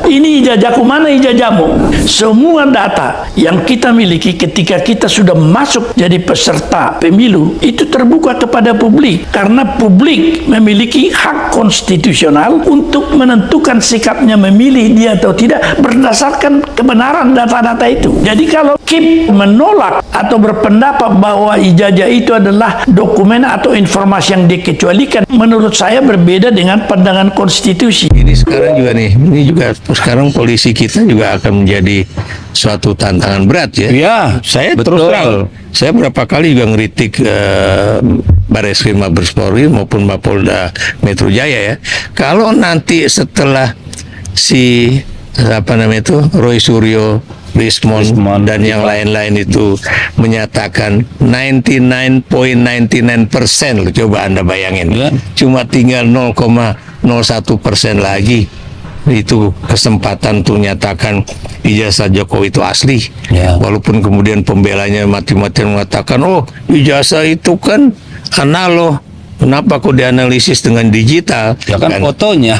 Ini ijazahku, mana ijazahmu? Semua data yang kita miliki ketika kita sudah masuk jadi peserta pemilu itu terbuka kepada publik, karena publik memiliki hak konstitusional untuk menentukan sikapnya memilih dia atau tidak berdasarkan kebenaran data-data itu. Jadi kalau KIP menolak atau berpendapat bahwa ijazah itu adalah dokumen atau informasi yang dikecualikan, menurut saya berbeda dengan pandangan konstitusi. Ini sekarang juga nih, ini juga sekarang polisi kita juga akan menjadi suatu tantangan berat ya. Ya, Saya betul. terus terang, saya berapa kali juga ngeritik Bareskrim Mabes Polri maupun Mapolda Metro Jaya ya. Kalau nanti setelah si Roy Suryo, Rismond dan yang lain-lain itu menyatakan 99.99% loh, coba Anda bayangin Ya. cuma tinggal 0,01% lagi itu kesempatan untuk menyatakan ijazah Jokowi itu asli. Ya. Walaupun kemudian pembelanya mati-matian mengatakan, oh ijazah itu kan analog, kenapa kok dianalisis dengan digital? Ya kan fotonya.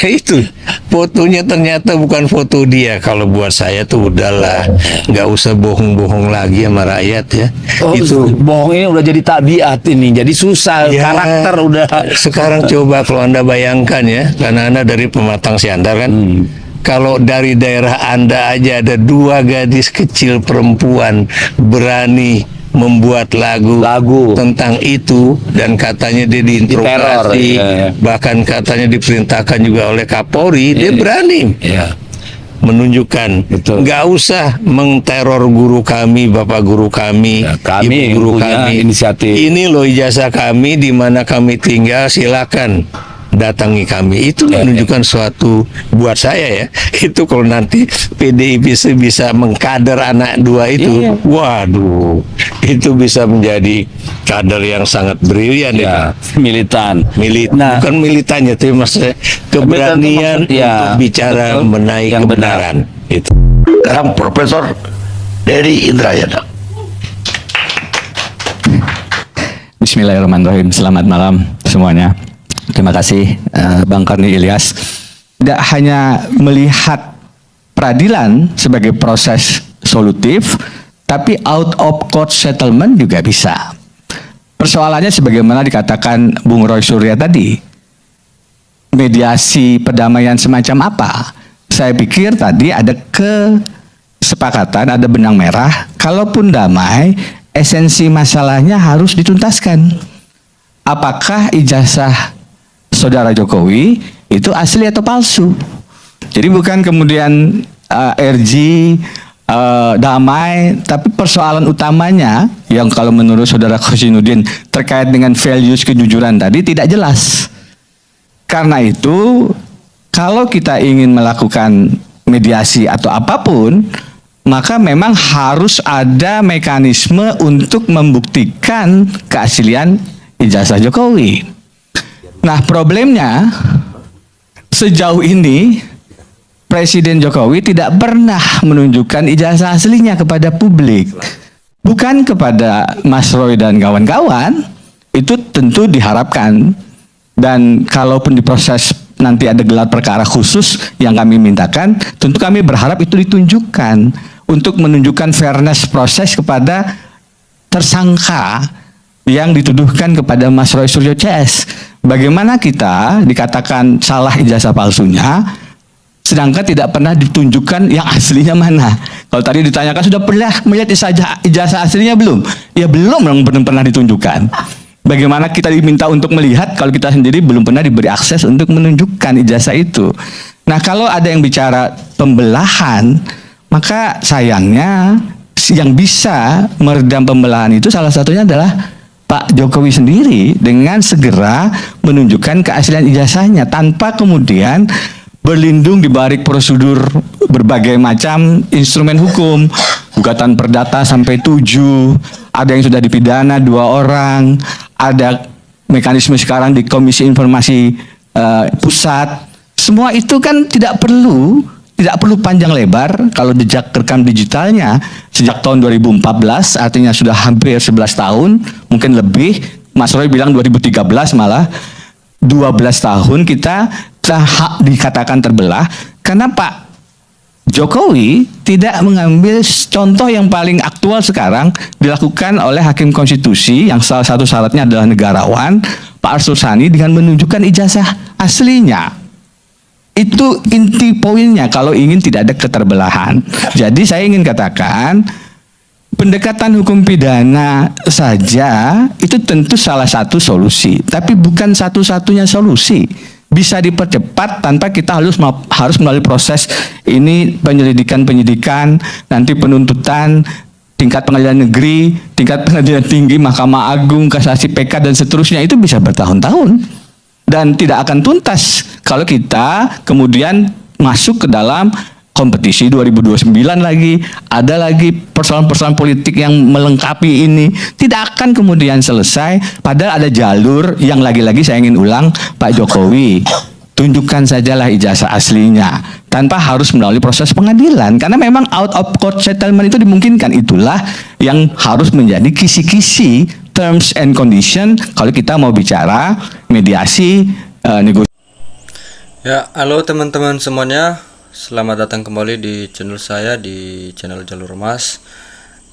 Itu fotonya ternyata bukan foto dia. Kalau buat saya tuh udahlah, nggak usah bohong-bohong lagi sama rakyat ya. Oh, Itu bohong ini udah jadi tabiat ini, jadi susah, ya, karakter udah. sekarang coba kalau Anda bayangkan ya, karena Anda dari Pematang Siantar kan, kalau dari daerah Anda aja ada 2 gadis kecil perempuan berani membuat lagu tentang itu, dan katanya dia diinterogasi, ya. bahkan katanya diperintahkan juga oleh Kapolri, dia berani menunjukkan. Betul. Nggak usah mengteror guru kami, bapak guru kami, Ya, kami ibu guru punya kami. inisiatif. Ini loh ijazah kami, di mana kami tinggal, silakan datangi kami. Itu menunjukkan suatu, buat saya ya, itu kalau nanti PDIP bisa mengkader anak 2 itu, waduh, itu bisa menjadi kader yang sangat brilian Ya, militan. Nah, bukan militannya, tapi maksudnya keberanian ya, untuk bicara betul, mengenai yang kebenaran itu. Sekarang Profesor Dery Indrayana. Bismillahirrahmanirrahim. Selamat malam semuanya. Terima kasih Bang Karni Ilyas. Tidak hanya melihat peradilan sebagai proses solutif, tapi out of court settlement juga bisa. Persoalannya sebagaimana dikatakan Bung Roy Suryo tadi, mediasi perdamaian semacam apa? Saya pikir tadi ada kesepakatan, ada benang merah. Kalaupun damai, esensi masalahnya harus dituntaskan. Apakah ijazah Saudara Jokowi itu asli atau palsu? Jadi bukan kemudian RG damai, tapi persoalan utamanya yang kalau menurut Saudara Khosinuddin terkait dengan values kejujuran tadi tidak jelas. Karena itu, kalau kita ingin melakukan mediasi atau apapun, maka memang harus ada mekanisme untuk membuktikan keaslian ijazah Jokowi. Nah, problemnya sejauh ini Presiden Jokowi tidak pernah menunjukkan ijazah aslinya kepada publik. Bukan kepada Mas Roy dan kawan-kawan, itu tentu diharapkan. Dan kalaupun diproses nanti ada gelar perkara khusus yang kami mintakan, tentu kami berharap itu ditunjukkan untuk menunjukkan fairness proses kepada tersangka yang dituduhkan kepada Mas Roy Suryo CS. Bagaimana kita dikatakan salah ijazah palsunya, sedangkan tidak pernah ditunjukkan yang aslinya mana. Kalau tadi ditanyakan sudah pernah melihat ijazah aslinya belum? Ya belum, belum pernah ditunjukkan. Bagaimana kita diminta untuk melihat kalau kita sendiri belum pernah diberi akses untuk menunjukkan ijazah itu. Nah, kalau ada yang bicara pembelahan, maka sayangnya yang bisa meredam pembelahan itu salah satunya adalah Pak Jokowi sendiri dengan segera menunjukkan keaslian ijazahnya tanpa kemudian berlindung di balik prosedur berbagai macam instrumen hukum, gugatan perdata sampai 7, ada yang sudah dipidana 2 orang, ada mekanisme sekarang di Komisi Informasi Pusat. Semua itu kan tidak perlu panjang lebar. Kalau jejak rekam digitalnya sejak tahun 2014, artinya sudah hampir 11 tahun, mungkin lebih. Mas Roy bilang 2013 malah, 12 tahun kita dikatakan terbelah karena Pak Jokowi tidak mengambil contoh yang paling aktual sekarang dilakukan oleh Hakim Konstitusi yang salah satu syaratnya adalah negarawan, Pak Arsul Sani, dengan menunjukkan ijazah aslinya. Itu inti poinnya kalau ingin tidak ada keterbelahan. Jadi saya ingin katakan pendekatan hukum pidana saja itu tentu salah satu solusi, tapi bukan satu-satunya solusi. Bisa dipercepat tanpa kita harus melalui proses ini penyidikan, nanti penuntutan, tingkat pengadilan negeri, tingkat pengadilan tinggi, Mahkamah Agung, kasasi PK dan seterusnya, itu bisa bertahun-tahun dan tidak akan tuntas kalau kita kemudian masuk ke dalam kompetisi 2029 lagi, ada lagi persoalan-persoalan politik yang melengkapi ini, tidak akan kemudian selesai. Padahal ada jalur yang lagi-lagi saya ingin ulang, Pak Jokowi, tunjukkan sajalah ijazah aslinya tanpa harus melalui proses pengadilan, karena memang out of court settlement itu dimungkinkan. Itulah yang harus menjadi kisi-kisi terms and condition kalau kita mau bicara mediasi negosiasi. Ya, halo teman-teman semuanya. Selamat datang kembali di channel saya, di channel Jalur Emas.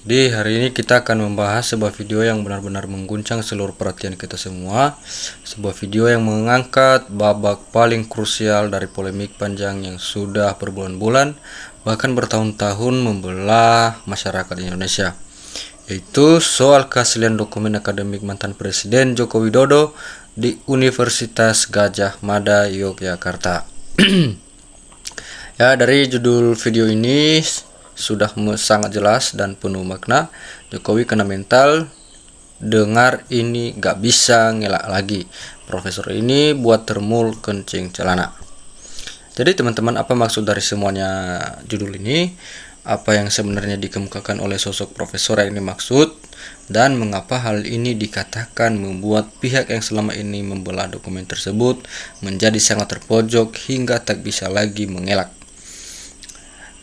Di hari ini kita akan membahas sebuah video yang benar-benar mengguncang seluruh perhatian kita semua. Sebuah video yang mengangkat babak paling krusial dari polemik panjang yang sudah berbulan-bulan, bahkan bertahun-tahun membelah masyarakat Indonesia, yaitu soal keaslian dokumen akademik mantan Presiden Joko Widodo di Universitas Gadjah Mada, Yogyakarta. Ya, dari judul video ini sudah sangat jelas dan penuh makna. Jokowi kena mental, dengar ini gak bisa ngelak lagi. Profesor ini buat termul kencing celana. Jadi teman-teman, apa maksud dari semuanya judul ini? Apa yang sebenarnya dikemukakan oleh sosok profesor yang dimaksud? Dan mengapa hal ini dikatakan membuat pihak yang selama ini membelah dokumen tersebut menjadi sangat terpojok hingga tak bisa lagi mengelak?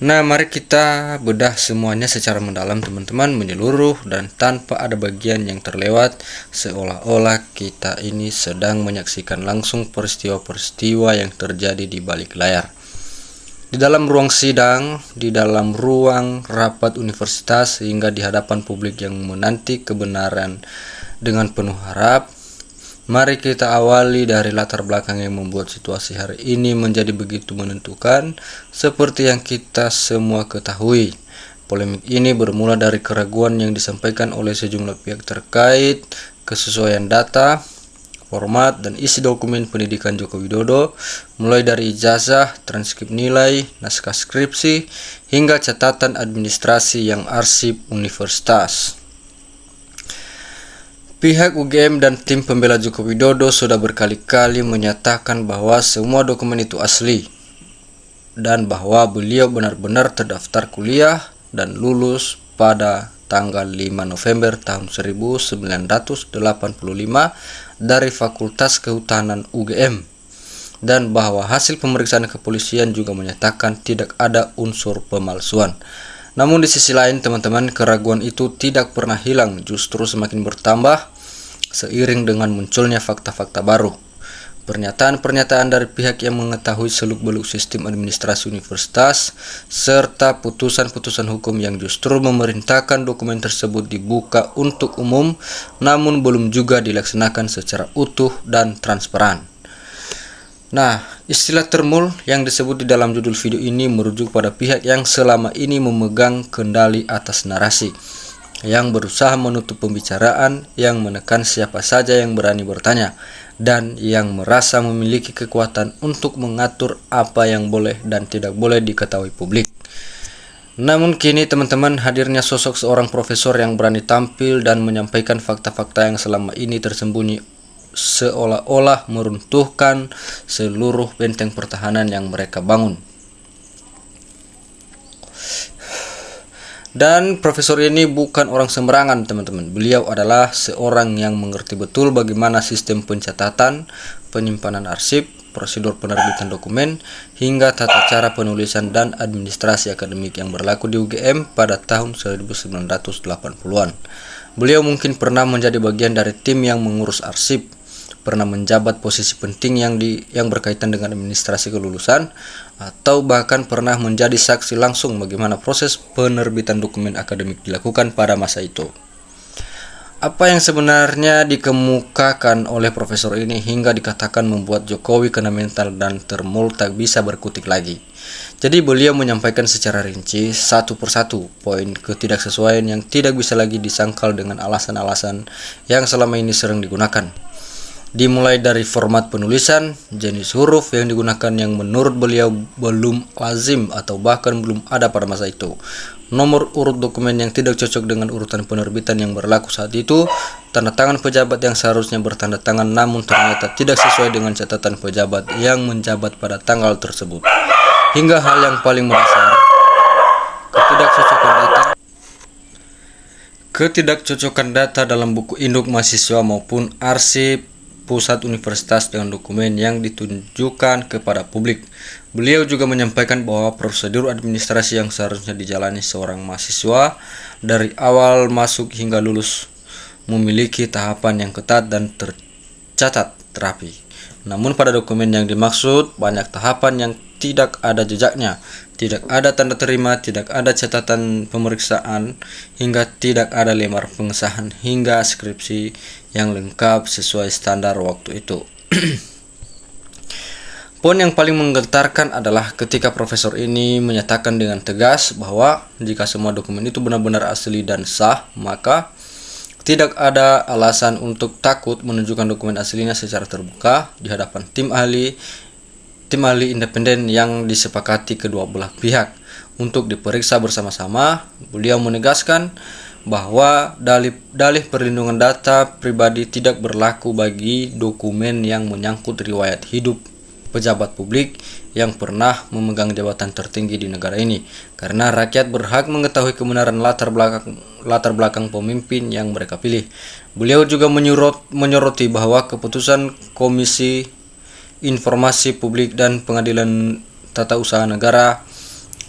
Nah, mari kita bedah semuanya secara mendalam teman-teman, menyeluruh dan tanpa ada bagian yang terlewat, seolah-olah kita ini sedang menyaksikan langsung peristiwa-peristiwa yang terjadi di balik layar. Di dalam ruang sidang, di dalam ruang rapat universitas, hingga di hadapan publik yang menanti kebenaran dengan penuh harap. Mari kita awali dari latar belakang yang membuat situasi hari ini menjadi begitu menentukan. Seperti yang kita semua ketahui, polemik ini bermula dari keraguan yang disampaikan oleh sejumlah pihak terkait kesesuaian data, format, dan isi dokumen pendidikan Joko Widodo, mulai dari ijazah, transkrip nilai, naskah skripsi, hingga catatan administrasi yang arsip universitas. Pihak UGM dan tim pembela Joko Widodo sudah berkali-kali menyatakan bahwa semua dokumen itu asli dan bahwa beliau benar-benar terdaftar kuliah dan lulus pada tanggal 5 November tahun 1985 dari Fakultas Kehutanan UGM, dan bahwa hasil pemeriksaan kepolisian juga menyatakan tidak ada unsur pemalsuan. Namun di sisi lain teman-teman, keraguan itu tidak pernah hilang, justru semakin bertambah seiring dengan munculnya fakta-fakta baru. Pernyataan-pernyataan dari pihak yang mengetahui seluk-beluk sistem administrasi universitas, serta putusan-putusan hukum yang justru memerintahkan dokumen tersebut dibuka untuk umum, namun belum juga dilaksanakan secara utuh dan transparan. Nah, istilah termul yang disebut di dalam judul video ini merujuk pada pihak yang selama ini memegang kendali atas narasi, yang berusaha menutup pembicaraan, yang menekan siapa saja yang berani bertanya, dan yang merasa memiliki kekuatan untuk mengatur apa yang boleh dan tidak boleh diketahui publik. Namun kini teman-teman, hadirnya sosok seorang profesor yang berani tampil dan menyampaikan fakta-fakta yang selama ini tersembunyi seolah-olah meruntuhkan seluruh benteng pertahanan yang mereka bangun. Dan profesor ini bukan orang sembarangan teman-teman. Beliau adalah seorang yang mengerti betul bagaimana sistem pencatatan, penyimpanan arsip, prosedur penerbitan dokumen, hingga tata cara penulisan dan administrasi akademik yang berlaku di UGM pada tahun 1980-an. Beliau mungkin pernah menjadi bagian dari tim yang mengurus arsip, pernah menjabat posisi penting yang berkaitan dengan administrasi kelulusan, atau bahkan pernah menjadi saksi langsung bagaimana proses penerbitan dokumen akademik dilakukan pada masa itu. Apa yang sebenarnya dikemukakan oleh profesor ini hingga dikatakan membuat Jokowi kena mental dan termul tak bisa berkutik lagi. Jadi beliau menyampaikan secara rinci satu persatu poin ketidaksesuaian yang tidak bisa lagi disangkal dengan alasan-alasan yang selama ini sering digunakan. Dimulai dari format penulisan, jenis huruf yang digunakan yang menurut beliau belum lazim atau bahkan belum ada pada masa itu, nomor urut dokumen yang tidak cocok dengan urutan penerbitan yang berlaku saat itu, tanda tangan pejabat yang seharusnya bertanda tangan namun ternyata tidak sesuai dengan catatan pejabat yang menjabat pada tanggal tersebut, hingga hal yang paling mendasar, ketidakcocokan data dalam buku induk mahasiswa maupun arsip pusat universitas dengan dokumen yang ditunjukkan kepada publik. Beliau juga menyampaikan bahwa prosedur administrasi yang seharusnya dijalani seorang mahasiswa dari awal masuk hingga lulus memiliki tahapan yang ketat dan tercatat terapi. Namun pada dokumen yang dimaksud banyak tahapan yang tidak ada jejaknya, tidak ada tanda terima, tidak ada catatan pemeriksaan, hingga tidak ada lembar pengesahan hingga skripsi yang lengkap sesuai standar waktu itu. Poin yang paling menggetarkan adalah ketika profesor ini menyatakan dengan tegas bahwa jika semua dokumen itu benar-benar asli dan sah, maka tidak ada alasan untuk takut menunjukkan dokumen aslinya secara terbuka di hadapan tim ahli independen yang disepakati kedua belah pihak untuk diperiksa bersama-sama. Beliau menegaskan bahwa dalih perlindungan data pribadi tidak berlaku bagi dokumen yang menyangkut riwayat hidup pejabat publik yang pernah memegang jabatan tertinggi di negara ini, karena rakyat berhak mengetahui kebenaran latar belakang pemimpin yang mereka pilih. Beliau juga menyoroti bahwa keputusan Komisi Informasi Publik dan Pengadilan Tata Usaha Negara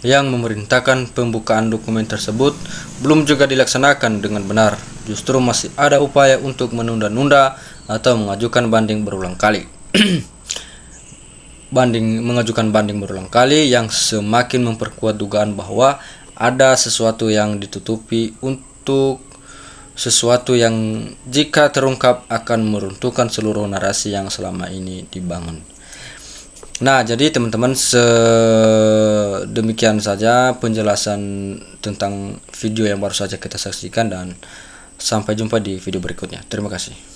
yang memerintahkan pembukaan dokumen tersebut belum juga dilaksanakan dengan benar. Justru masih ada upaya untuk menunda-nunda atau mengajukan banding berulang kali. mengajukan banding berulang kali yang semakin memperkuat dugaan bahwa ada sesuatu yang ditutupi untuk sesuatu yang jika terungkap akan meruntuhkan seluruh narasi yang selama ini dibangun. Nah, jadi teman-teman, demikian saja penjelasan tentang video yang baru saja kita saksikan dan sampai jumpa di video berikutnya. Terima kasih.